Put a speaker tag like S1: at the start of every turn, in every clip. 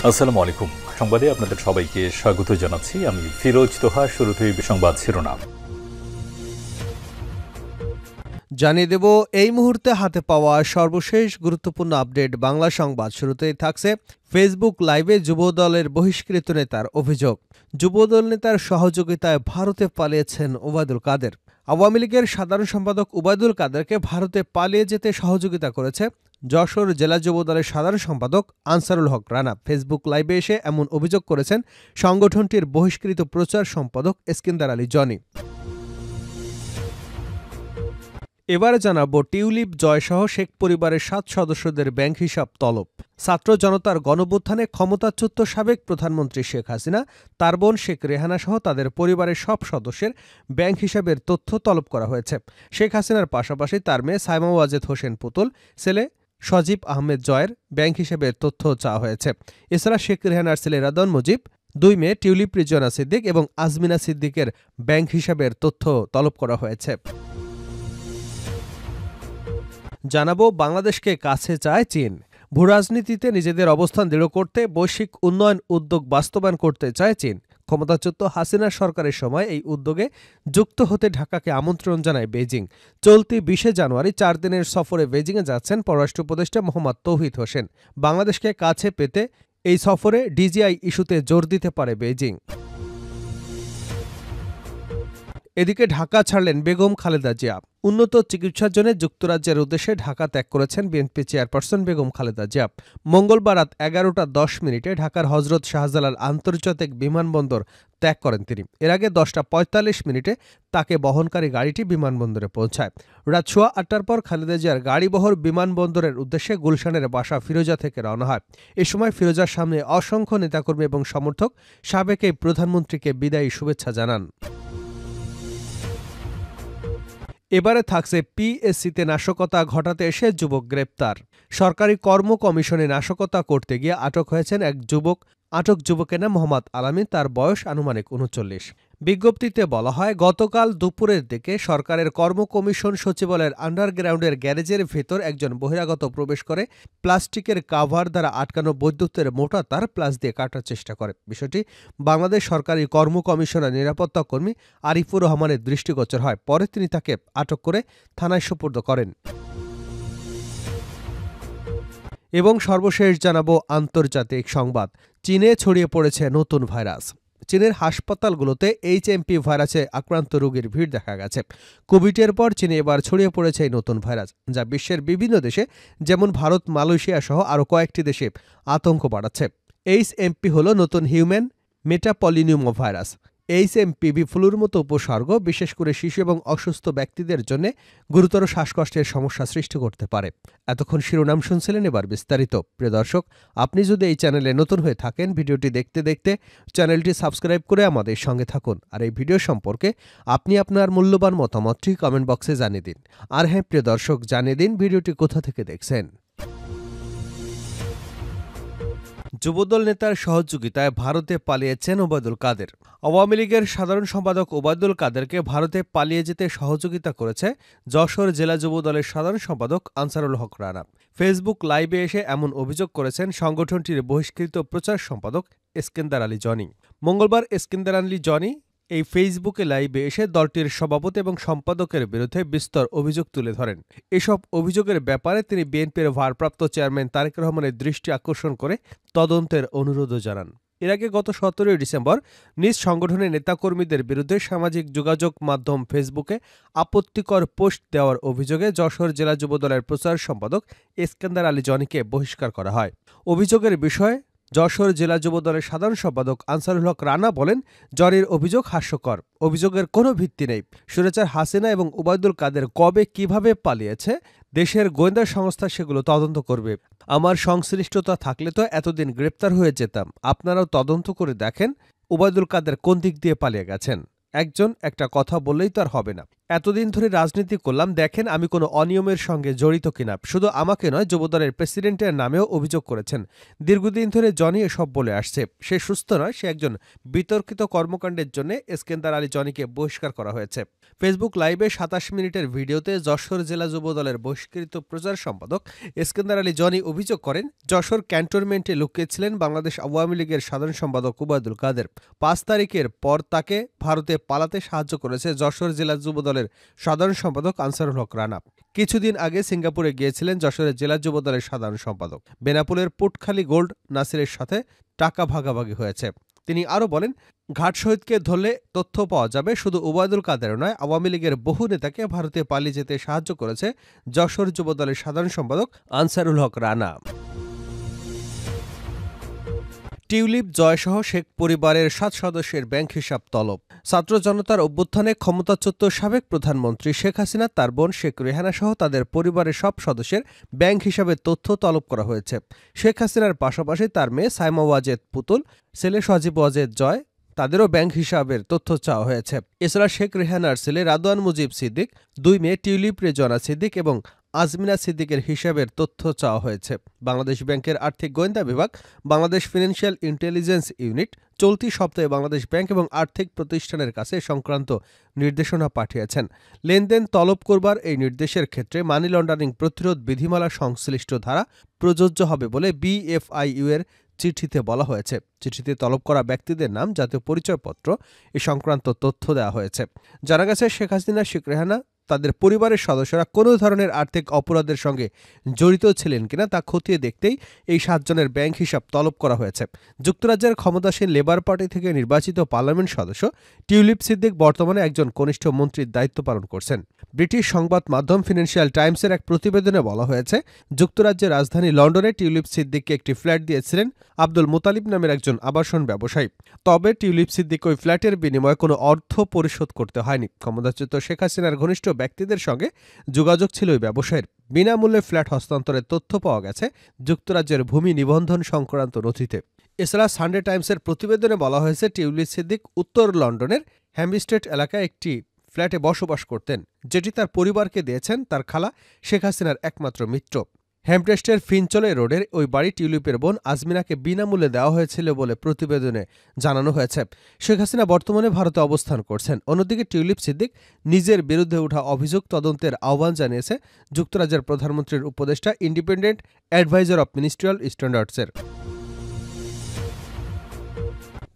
S1: আসসালামু আলাইকুম। সংবাদে আপনাদের সবাইকে স্বাগত জানাচ্ছি। আমি ফিরোজ তোহা। শুরুতেই সংবাদ শিরোনাম
S2: জানিয়ে দেব এই মুহূর্তে হাতে পাওয়া সর্বশেষ গুরুত্বপূর্ণ আপডেট বাংলা সংবাদ। শুরুতেই থাকছে ফেসবুক লাইভে যুবদলের বহিষ্কৃত নেতার অভিযোগ। যুবদল নেতার সহযোগিতায় ভারতে পালিয়েছেন ওবায়দুল কাদের। আওয়ামী লীগের সাধারণ সম্পাদক ওবায়দুল কাদেরকে ভারতে পালিয়ে যেতে সহযোগিতা করেছে যশোর জেলা যুবদলের সাধারণ সম্পাদক আনসারুল হক রানা। ফেসবুক লাইভে এসে এমন অভিযোগ করেছেন সংগঠনটির বহিষ্কৃত প্রচার সম্পাদক এস্কিন্দার আলী জনি। এবারে জানাবো টিউলিপ জয়সহ শেখ পরিবারের 7 সদস্যদের ব্যাংক হিসাব তলব। ছাত্র জনতার গণঅভ্যুত্থানে ক্ষমতাচ্যুত সাবেক প্রধানমন্ত্রী শেখ হাসিনা, তার বোন শেখ রেহানা সহ তাদের পরিবারের সব সদস্যের ব্যাংক হিসাবের তথ্য তলব করা হয়েছে। শেখ হাসিনার পাশাপাশি তার মেয়ে সাইমা ওয়াজেদ হোসেন পুতুল, ছেলে সজীব আহমেদ জয়ের ব্যাংক হিসাবের তথ্য চাওয়া হয়েছে। এছাড়া শেখ রেহানার ছেলে রাদন মুজিব, 2 মেয়ে টিউলিপ রিজওয়ানা সিদ্দিক এবং আজমিনা সিদ্দিকের ব্যাংক হিসাবের তথ্য তলব করা হয়েছে। জানাবো বাংলাদেশকে কাছে চায় চীন। ভূরাজনীতিতে নিজেদের অবস্থান দৃঢ় করতে বৈশ্বিক উন্নয়ন উদ্যোগ বাস্তবায়ন করতে চায় চীন। ক্ষমতাচ্যুত হাসিনা সরকারের সময় এই উদ্যোগে যুক্ত হতে ঢাকাকে আমন্ত্রণ জানায় বেইজিং। চলতি 20 জানুয়ারি 4 দিনের সফরে বেইজিংয়ে যাচ্ছেন পররাষ্ট্র উপদেষ্টা মোহাম্মদ তৌহিদ হোসেন। বাংলাদেশকে কাছে পেতে এই সফরে ডিজিআই ইস্যুতে জোর দিতে পারে বেইজিং। এদিকে ঢাকা ছাড়লেন বেগম খালেদা জিয়া। উন্নত চিকিৎসার জন্য যুক্তরাজ্যের উদ্দেশ্যে ঢাকা ত্যাগ করেছেন বিএনপি চেয়ারপারসন বেগম খালেদা জিয়া। মঙ্গলবার রাত 11:10 ঢাকার হজরত শাহজালাল আন্তর্জাতিক বিমানবন্দর ত্যাগ করেন তিনি। এর আগে 10:45 তাকে বহনকারী গাড়িটি বিমানবন্দরে পৌঁছায়। রাত 8:15 পর খালেদা জিয়ার গাড়িবহর বিমানবন্দরের উদ্দেশ্যে গুলশানের বাসা ফিরোজা থেকে রওনা হয়। এ সময় ফিরোজার সামনে অসংখ্য নেতাকর্মী এবং সমর্থক সাবেক এই প্রধানমন্ত্রীকে বিদায়ী শুভেচ্ছা জানান। এবারে থাকছে পিএসসিতে নাশকতা ঘটাতে এসে যুবক গ্রেপ্তার। সরকারি কর্ম কমিশনে নাশকতা করতে গিয়ে আটক হয়েছেন এক যুবক। আটক যুবকের নাম মোহাম্মদ আলামিন, তার বয়স আনুমানিক 39। বিজ্ঞপ্তিতে বলা হয়, গতকাল দুপুরের দিকে সরকারের কর্ম কমিশন সচিবালয়ের আন্ডারগ্রাউন্ডের গ্যারেজের ভেতর একজন বহিরাগত প্রবেশ করে প্লাস্টিকের কাভার দ্বারা আটকানো বৈদ্যুতের মোটা তার প্লাস দিয়ে কাটার চেষ্টা করে। বিষয়টি বাংলাদেশ সরকারি কর্ম কমিশনের নিরাপত্তা কর্মী আরিফুর রহমানের দৃষ্টিগোচর হয়। পরে তিনি তাকে আটক করে থানায় সোপর্দ করেন। এবং সর্বশেষ জানাবো আন্তর্জাতিক সংবাদ। চীনে ছড়িয়ে পড়েছে নতুন ভাইরাস। চীনের হাসপাতালগুলোতে HMP ভাইরাসে আক্রান্ত রোগীর ভিড় দেখা গেছে। কোভিডের পর চীনে এবার ছড়িয়ে পড়েছে এই নতুন ভাইরাস, যা বিশ্বের বিভিন্ন দেশে যেমন ভারত, মালয়েশিয়া সহ আরও কয়েকটি দেশে আতঙ্ক বাড়াচ্ছে। HMP হল নতুন হিউম্যান মেটাপলিনিউমো ভাইরাস। HMPV ফ্লুর মতো উপসর্গ বিশেষ করে শিশু এবং অসুস্থ ব্যক্তিদের জন্য গুরুতর শ্বাসকষ্টের সমস্যা সৃষ্টি করতে পারে। এতক্ষণ শিরোনাম শুনছিলেন, এবার বিস্তারিত। প্রিয় দর্শক, আপনি যদি এই চ্যানেলে নতুন হয়ে থাকেন, ভিডিওটি দেখতে দেখতে চ্যানেলটি সাবস্ক্রাইব করে আমাদের সঙ্গে থাকুন। আর এই ভিডিও সম্পর্কে আপনি আপনার মূল্যবান মতামতটি কমেন্ট বক্সে জানিয়ে দিন। আর হ্যাঁ প্রিয় দর্শক, জানিয়ে দিন ভিডিওটি কোথা থেকে দেখছেন। যুবদল নেতার সহযোগিতায় ভারতে পালিয়েছেন ওবায়দুল কাদের। আওয়ামী লীগের সাধারণ সম্পাদক ওবায়দুল কাদেরকে ভারতে পালিয়ে যেতে সহযোগিতা করেছে যশোর জেলা যুবদলের সাধারণ সম্পাদক আনসারুল হক রানা। ফেসবুক লাইভে এসে এমন অভিযোগ করেছেন সংগঠনটির বহিষ্কৃত প্রচার সম্পাদক এস্কিন্দার আলী জনি। মঙ্গলবার এস্কিন্দার আলী জনি এই ফেসবুকে লাইভে এসে দলটির সভাপতি এবং সম্পাদকের বিরুদ্ধে বিস্তর অভিযোগ তুলে ধরেন। এসব অভিযোগের ব্যাপারে তিনি বিএনপির ভারপ্রাপ্ত চেয়ারম্যান তারেক রহমানের দৃষ্টি আকর্ষণ করে তদন্তের অনুরোধও জানান। এর আগে গত 17 ডিসেম্বর নিজ সংগঠনের নেতাকর্মীদের বিরুদ্ধে সামাজিক যোগাযোগ মাধ্যম ফেসবুকে আপত্তিকর পোস্ট দেওয়ার অভিযোগে যশোর জেলা যুবদলের প্রচার সম্পাদক এস্কিন্দার আলী জনিকে বহিষ্কার করা হয়। অভিযোগের বিষয়ে যশোর জেলা যুবদলের সাধারণ সম্পাদক আনসারুল হক রানা বলেন, জরির অভিযোগ হাস্যকর। অভিযোগের কোনো ভিত্তি নেই। স্বৈরাচার হাসিনা এবং ওবায়দুল কাদের কবে কিভাবে পালিয়েছে দেশের গোয়েন্দা সংস্থা সেগুলো তদন্ত করবে। আমার সংশ্লিষ্টতা থাকলে তো এতদিন গ্রেপ্তার হয়ে যেতাম। আপনারাও তদন্ত করে দেখেন ওবায়দুল কাদের কোন দিক দিয়ে পালিয়ে গেছেন। একজন একটা কথা বললেই তো আর হবে না। এতদিন ধরে রাজনীতি করলাম, দেখেন আমি কোনো অনিয়মের সঙ্গে জড়িত কিনা। শুধু আমাকে নয়, যুবদলের প্রেসিডেন্টের নামেও অভিযোগ করেছেন। দীর্ঘদিন ধরে জনি এসব বলে আসছে। সে সুস্থ নয়, সে একজন বিতর্কিত কর্মকাণ্ডের জন্য এসকেন্দার আলী জনিকে বহিষ্কার করা হয়েছে। ফেসবুক লাইভে ২৭ মিনিটের ভিডিওতে যশোর জেলা যুবদলের বহিষ্কৃত প্রচার সম্পাদক এসকেন্দার আলী জনি অভিযোগ করেন, যশোর ক্যান্টনমেন্টে লুকিয়েছিলেন বাংলাদেশ আওয়ামী লীগের সাধারণ সম্পাদক ওবায়দুল কাদের। ৫ তারিখের পর তাকে ভারতে পালাতে সাহায্য করেছে যশোর জেলা যুবদলের সাধারণ সম্পাদক আনসারুল হক রানা। কিছুদিন আগে সিঙ্গাপুরে গিয়েছিলেন যশোরের জেলা যুবদলের সাধারণ সম্পাদক। বেনাপোলের পুটখালি গোল্ড নাসিরের সাথে টাকা ভাগাভাগি হয়েছে। তিনি আরও বলেন, ঘাট শহীদকে ধরলে তথ্য পাওয়া যাবে। শুধু ওবায়দুল কাদের নয়, আওয়ামী লীগের বহু নেতাকে ভারতে পালিয়ে যেতে সাহায্য করেছে যশোর যুবদলের সাধারণ সম্পাদক আনসারুল হক রানা। টিউলিপ জয়সহ শেখ পরিবারের ৭ সদস্যের ব্যাংক হিসাব তলব। ছাত্র জনতার অভ্যুত্থানে ক্ষমতাচ্যুত সাবেক প্রধানমন্ত্রী শেখ হাসিনা, তার বোন শেখ রেহানা সহ তাদের পরিবারের সব সদস্যের ব্যাংক হিসাবের তথ্য তলব করা হয়েছে। শেখ হাসিনার পাশাপাশি তার মেয়ে সাইমা ওয়াজেদ পুতুল, ছেলে সজীব ওয়াজেদ জয়, তাদেরও ব্যাংক হিসাবের তথ্য চাওয়া হয়েছে। এছাড়া শেখ রেহানার ছেলে রাদওয়ান মুজিব সিদ্দিক, ২ মেয়ে টিউলিপ রেজওয়ানা সিদ্দিক এবং আজমিনা সিদ্দিকের হিসাবের তথ্য চাওয়া হয়েছে। বাংলাদেশ ব্যাংকের আর্থিক গোয়েন্দা বিভাগ, বাংলাদেশ ফিনান্সিয়াল ইন্টেলিজেন্স ইউনিট চলতি সপ্তাহে বাংলাদেশ ব্যাংক এবং আর্থিক প্রতিষ্ঠানের কাছে সংক্রান্ত নির্দেশনা পাঠিয়েছেন। লেনদেন তলব করবার এই নির্দেশের ক্ষেত্রে মানি লন্ডারিং প্রতিরোধ বিধিমালা সংশ্লিষ্ট ধারা প্রযোজ্য হবে বলে বিএফআইইউ এর চিঠিতে বলা হয়েছে। চিঠিতে তলব করা ব্যক্তিদের নাম, জাতীয় পরিচয়পত্র এ সংক্রান্ত তথ্য দেওয়া হয়েছে। জানা গেছে, শেখ হাসিনা, শেখ রেহানা, তাদের পরিবারের সদস্যরা কোনো ধরনের আর্থিক অপরাধের সঙ্গে জড়িত ছিলেন কিনা তা খতিয়ে দেখতেই এই ৭ জনের ব্যাংক হিসাব তলব করা হয়েছে। যুক্তরাজ্যের ক্ষমতাসীন লেবার পার্টি থেকে নির্বাচিত পার্লামেন্ট সদস্য টিউলিপ সিদ্দিক বর্তমানে একজন কনিষ্ঠ মন্ত্রীর দায়িত্ব পালন করছেন। ব্রিটিশ সংবাদ মাধ্যম ফিনান্সিয়াল টাইমসের এক প্রতিবেদনে বলা হয়েছে, যুক্তরাজ্যের রাজধানী লন্ডনে টিউলিপ সিদ্দিককে একটি ফ্ল্যাট দিয়েছিলেন আব্দুল মুতালিব নামের একজন আবাসন ব্যবসায়ী। তবে টিউলিপ সিদ্দিক ওই ফ্ল্যাটের বিনিময়ে কোনো অর্থ পরিশোধ করতে হয়নি। ক্ষমতাচ্যুত শেখ হাসিনার ঘনিষ্ঠ ব্যক্তিদের সঙ্গে যোগাযোগ ছিল ওই ব্যবসায়ীর। বিনামূল্যে ফ্ল্যাট হস্তান্তরের তথ্য পাওয়া গেছে যুক্তরাজ্যের ভূমি নিবন্ধন সংক্রান্ত নথিতে। এছাড়া সানডে টাইমসের প্রতিবেদনে বলা হয়েছে, টিউলিপ সিদ্দিক উত্তর লন্ডনের হ্যামস্টেড এলাকায় একটি ফ্ল্যাটে বসবাস করতেন, যেটি তার পরিবারকে দিয়েছেন তার খালা শেখ হাসিনার একমাত্র মিত্র। হ্যামস্টেডের ফিনচলে রোডের ওই বাড়ি টিউলিপের বোন আজমিনাকে বিনামূল্যে দেওয়া হয়েছিল বলে প্রতিবেদনে জানানো হয়েছে। শেখ হাসিনা বর্তমানে ভারতে অবস্থান করছেন। অন্যদিকে টিউলিপ সিদ্দিক নিজের বিরুদ্ধে ওঠা অভিযোগ তদন্তের আহ্বান জানিয়েছে যুক্তরাজ্যের প্রধানমন্ত্রীর উপদেষ্টা ইন্ডিপেন্ডেন্ট অ্যাডভাইজার অব মিনিস্ট্রিয়াল স্ট্যান্ডার্ডসের।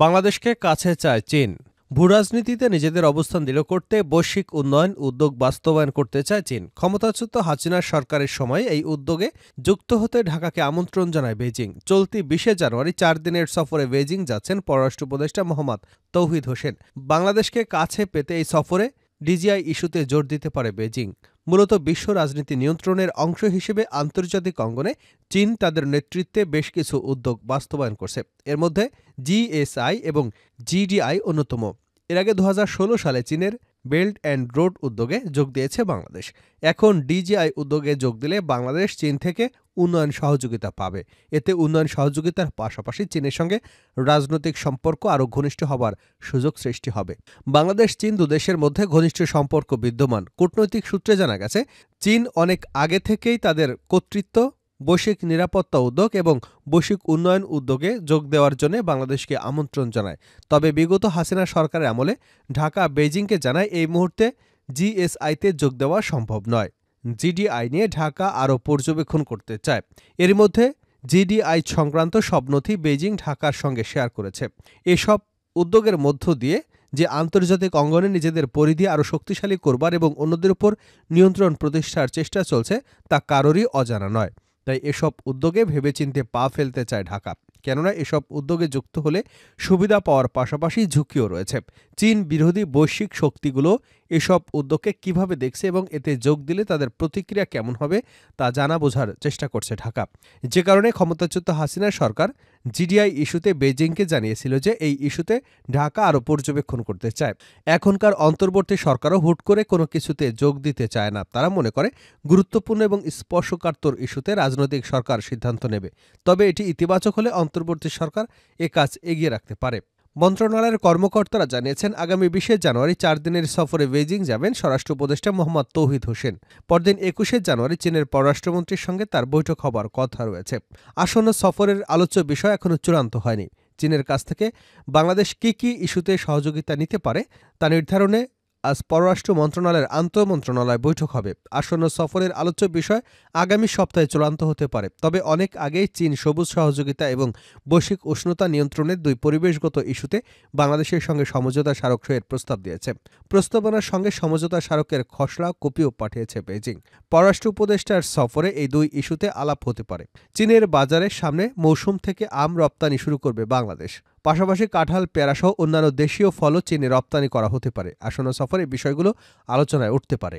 S2: বাংলাদেশকে কাছে চায় চীন। ভূরাজনীতিতে নিজেদের অবস্থান দৃঢ় করতে বৈশ্বিক উন্নয়ন উদ্যোগ বাস্তবায়ন করতে চায় চীন। ক্ষমতাচ্যুত হাসিনা সরকারের সময় এই উদ্যোগে যুক্ত হতে ঢাকাকে আমন্ত্রণ জানায় বেইজিং। চলতি ২০শে জানুয়ারি ৪ দিনের সফরে বেইজিং যাচ্ছেন পররাষ্ট্র উপদেষ্টা মোহাম্মদ তৌহিদ হোসেন। বাংলাদেশকে কাছে পেতে এই সফরে ডিজিআই ইস্যুতে জোর দিতে পারে বেইজিং। মূলত বিশ্ব রাজনীতি নিয়ন্ত্রণের অংশ হিসেবে আন্তর্জাতিক অঙ্গনে চীন তাদের নেতৃত্বে বেশ কিছু উদ্যোগ বাস্তবায়ন করছে। এর মধ্যে জিএসআই এবং জিডিআই অন্যতম। এর আগে ২০১৬ সালে চীনের বেল্ট অ্যান্ড রোড উদ্যোগে যোগ দিয়েছে বাংলাদেশ। এখন ডিজিআই উদ্যোগে যোগ দিলে বাংলাদেশ চীন থেকে উন্নয়ন সহযোগিতা পাবে। এতে উন্নয়ন সহযোগিতার পাশাপাশি চীনের সঙ্গে রাজনৈতিক সম্পর্ক আরও ঘনিষ্ঠ হবার সুযোগ সৃষ্টি হবে। বাংলাদেশ চীন দুদেশের মধ্যে ঘনিষ্ঠ সম্পর্ক বিদ্যমান। কূটনৈতিক সূত্রে জানা গেছে, চীন অনেক আগে থেকেই তাদের কর্তৃত্ব, বৈশ্বিক নিরাপত্তা উদ্যোগ এবং বৈশ্বিক উন্নয়ন উদ্যোগে যোগ দেওয়ার জন্য বাংলাদেশকে আমন্ত্রণ জানায়। তবে বিগত হাসিনা সরকারের আমলে ঢাকা বেইজিংকে জানায় এই মুহূর্তে জিএসআইতে যোগ দেওয়া সম্ভব নয়। জিডিআই নিয়ে ঢাকা আরও পর্যবেক্ষণ করতে চায়। এর মধ্যে জিডিআই সংক্রান্ত সব নথি বেইজিং ঢাকার সঙ্গে শেয়ার করেছে। এসব উদ্যোগের মধ্য দিয়ে যে আন্তর্জাতিক অঙ্গনে নিজেদের পরিধি আরও শক্তিশালী করবার এবং অন্যদের উপর নিয়ন্ত্রণ প্রতিষ্ঠার চেষ্টা চলছে তা কারোরই অজানা নয়। তাই এসব উদ্যোগে ভেবেচিন্তে পা ফেলতে চায় ঢাকা। কেননা এসব উদ্যোগে যুক্ত হলে সুবিধা পাওয়ার পাশাপাশি ঝুঁকিও রয়েছে। চীন বিরোধী বৈশ্বিক শক্তিগুলো এসব উদ্যোগকে কিভাবে দেখছে এবং এতে যোগ দিলে তাদের প্রতিক্রিয়া কেমন হবে তা জানা বোঝার চেষ্টা করছে ঢাকা। যে কারণে ক্ষমতাচ্যুত হাসিনা সরকার জিডিআই ইস্যুতে বেইজিংকে জানিয়েছিল যে এই ইস্যুতে ঢাকা আরও পর্যবেক্ষণ করতে চায়। এখনকার অন্তর্বর্তী সরকারও হুট করে কোনো কিছুতে যোগ দিতে চায় না। তারা মনে করে গুরুত্বপূর্ণ এবং স্পর্শকাতর ইস্যুতে রাজনৈতিক সরকার সিদ্ধান্ত নেবে। তবে এটি ইতিবাচক হলে অন্তর্বর্তী সরকার এ কাজ এগিয়ে রাখতে পারে। মন্ত্রণালয়ের কর্মকর্তারা জানিয়েছেন, আগামী ২০ জানুয়ারি ৪ দিনের সফরে বেইজিং যাবেন স্বরাষ্ট্র উপদেষ্টা মোহাম্মদ তৌহিদ হোসেন। পরদিন ২১ জানুয়ারি চীনের পররাষ্ট্রমন্ত্রীর সঙ্গে তার বৈঠক হবার কথা রয়েছে। আসন্ন সফরের আলোচ্য বিষয় এখনো চূড়ান্ত হয়নি। চীনের কাছ থেকে বাংলাদেশ কি ইস্যুতে সহযোগিতা নিতে পারে তা নির্ধারণে আজ পররাষ্ট্র মন্ত্রণালয়ের আন্তঃমন্ত্রণালয় বৈঠক হবে। আসন্ন সফরের আলোচ্য বিষয় আগামী সপ্তাহে চূড়ান্ত হতে পারে। তবে অনেক আগেই চীন সবুজ সহযোগিতা এবং বৈশ্বিক উষ্ণতা নিয়ন্ত্রণের ২ পরিবেশগত ইস্যুতে বাংলাদেশের সঙ্গে সমঝোতা স্মারক সইয়ের প্রস্তাব দিয়েছে। প্রস্তাবনার সঙ্গে সমঝোতা স্মারকের খসড়া কপিও পাঠিয়েছে বেইজিং। পররাষ্ট্র উপদেষ্টার সফরে এই ২ ইস্যুতে আলাপ হতে পারে। চীনের বাজারের সামনে মৌসুম থেকে আম রপ্তানি শুরু করবে বাংলাদেশ। পাশাপাশি কাঁঠাল, পেয়ারাসহ অন্যান্য দেশীয় ফলও চীনে রপ্তানি করা হতে পারে। আসন্ন সফরে বিষয়গুলো আলোচনায় উঠতে পারে।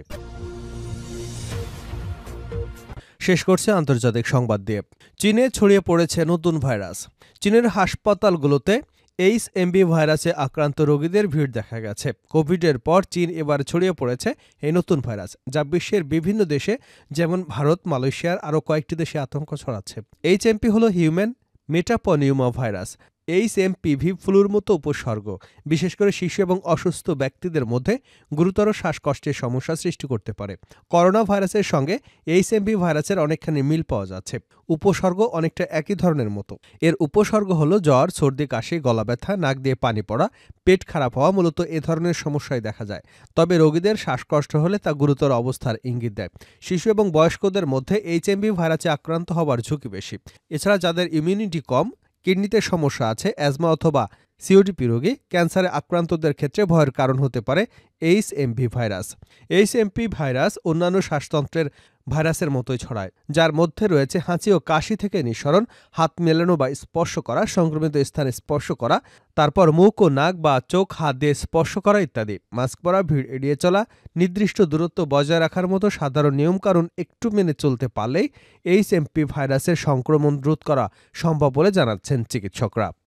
S2: শেষ করছে আন্তর্জাতিক সংবাদ দিয়ে। চীনে ছড়িয়ে পড়েছে নতুন ভাইরাস। চীনের হাসপাতালগুলোতে এইচএমভি ভাইরাসে আক্রান্ত রোগীদের ভিড় দেখা গেছে। কোভিডের পর চীন এবার ছড়িয়ে পড়েছে এই নতুন ভাইরাস, যা বিশ্বের বিভিন্ন দেশে যেমন ভারত, মালয়েশিয়ার আরও কয়েকটি দেশে আতঙ্ক ছড়াচ্ছে। এইচএমপি হল হিউম্যান মেটাপনিউমা ভাইরাস। এইচএমপিভি ফ্লুর মতো উপসর্গ, বিশেষ করে শিশু এবং অসুস্থ ব্যক্তিদের মধ্যে গুরুতর শ্বাসকষ্টের সমস্যা সৃষ্টি করতে পারে। করোনা ভাইরাসের সঙ্গে এইচএমভি ভাইরাসের অনেকখানি মিল পাওয়া যাচ্ছে। উপসর্গ অনেকটা একই ধরনের মতো। এর উপসর্গ হলো জ্বর, সর্দি, কাশি, গলা ব্যথা, নাক দিয়ে পানি পড়া, পেট খারাপ হওয়া। মূলত এ ধরনের সমস্যাই দেখা যায়। তবে রোগীদের শ্বাসকষ্ট হলে তা গুরুতর অবস্থার ইঙ্গিত দেয়। শিশু এবং বয়স্কদের মধ্যে এইচএমভি ভাইরাসে আক্রান্ত হওয়ার ঝুঁকি বেশি। এছাড়া যাদের ইমিউনিটি কম, কিডনিতে সমস্যা আছে, অ্যাজমা অথবা সিওডিপি রোগী, ক্যান্সারে আক্রান্তদের ক্ষেত্রে ভয়ের কারণ হতে পারে এইচএমভি ভাইরাস। এইচএমভি ভাইরাস অন্যান্য শ্বাসতন্ত্রের ভাইরাসের মতোই ছড়ায়, যার মধ্যে রয়েছে হাঁচি ও কাশি থেকে নিঃসরণ, হাত মেলানো বা স্পর্শ করা, সংক্রমিত স্থানে স্পর্শ করা, তারপর মুখ ও নাক বা চোখ হাত দিয়ে স্পর্শ করা ইত্যাদি। মাস্ক পরা, ভিড় এড়িয়ে চলা, নির্দিষ্ট দূরত্ব বজায় রাখার মতো সাধারণ নিয়মকানুন একটু মেনে চলতে পারলেই এইচএমভি ভাইরাসের সংক্রমণ রোধ করা সম্ভব বলে জানাচ্ছেন চিকিৎসকরা।